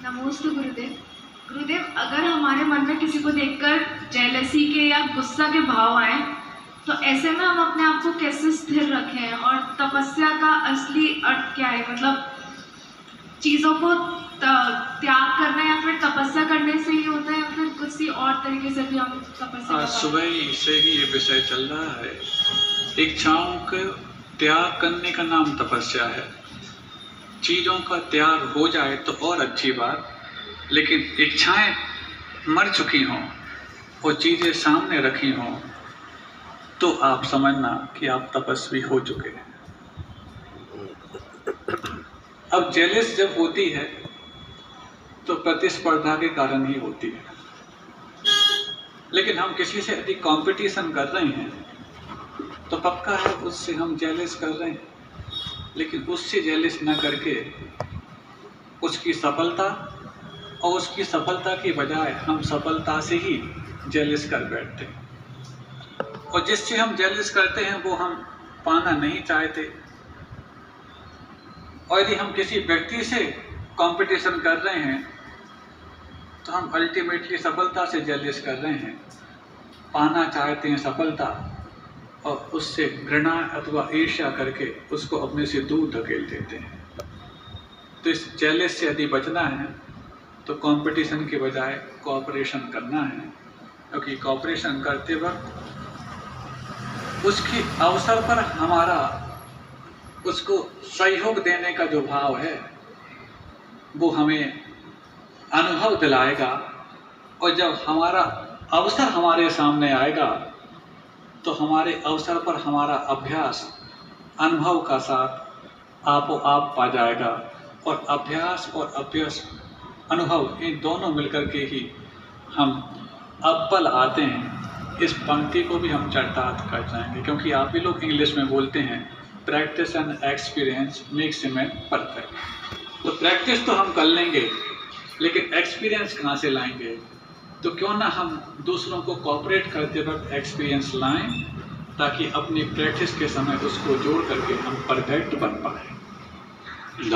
नमोस्तु गुरुदेव। गुरुदेव, अगर हमारे मन में किसी को देखकर जेलसी के या गुस्सा के भाव आए तो ऐसे में हम अपने आप को कैसे स्थिर रखें, और तपस्या का असली अर्थ क्या है? मतलब चीज़ों को त्याग करना या फिर तपस्या करने से ही होता है, या फिर किसी और तरीके से भी हम तपस्या? सुबह ही से ही ये विषय चल रहा है। इच्छाओं के त्याग करने का नाम तपस्या है। चीज़ों का त्याग हो जाए तो और अच्छी बात, लेकिन इच्छाएं मर चुकी हों और चीज़ें सामने रखी हों तो आप समझना कि आप तपस्वी हो चुके हैं। अब जेलस जब होती है तो प्रतिस्पर्धा के कारण ही होती है, लेकिन हम किसी से अधिक कंपटीशन कर रहे हैं तो पक्का है उससे हम जेलस कर रहे हैं, लेकिन उससे जेलस न करके उसकी सफलता और उसकी सफलता की बजाय हम सफलता से ही जेलस कर बैठते हैं। और जिससे हम जेलस करते हैं वो हम पाना नहीं चाहते। और यदि हम किसी व्यक्ति से कंपटीशन कर रहे हैं तो हम अल्टीमेटली सफलता से जेलस कर रहे हैं, पाना चाहते हैं सफलता, और उससे घृणा अथवा ईर्ष्या करके उसको अपने से दूर धकेल देते हैं। तो इस जेलस से यदि बचना है तो कंपटीशन के बजाय कोऑपरेशन करना है, क्योंकि कोऑपरेशन करते वक्त उसके अवसर पर हमारा उसको सहयोग देने का जो भाव है वो हमें अनुभव दिलाएगा। और जब हमारा अवसर हमारे सामने आएगा तो हमारे अवसर पर हमारा अभ्यास अनुभव का साथ आपो आप पा जाएगा। और अभ्यास और अभ्यास अनुभव इन दोनों मिलकर के ही हम अव्वल आते हैं। इस पंक्ति को भी हम चरितार्थ कर जाएंगे, क्योंकि आप भी लोग इंग्लिश में बोलते हैं practice and experience makes a man perfect. तो प्रैक्टिस तो हम कर लेंगे, लेकिन एक्सपीरियंस कहाँ से लाएंगे? तो क्यों ना हम दूसरों को कोऑपरेट करते वक्त एक्सपीरियंस लाएं, ताकि अपनी प्रैक्टिस के समय उसको जोड़ करके हम परफेक्ट बन पाएं।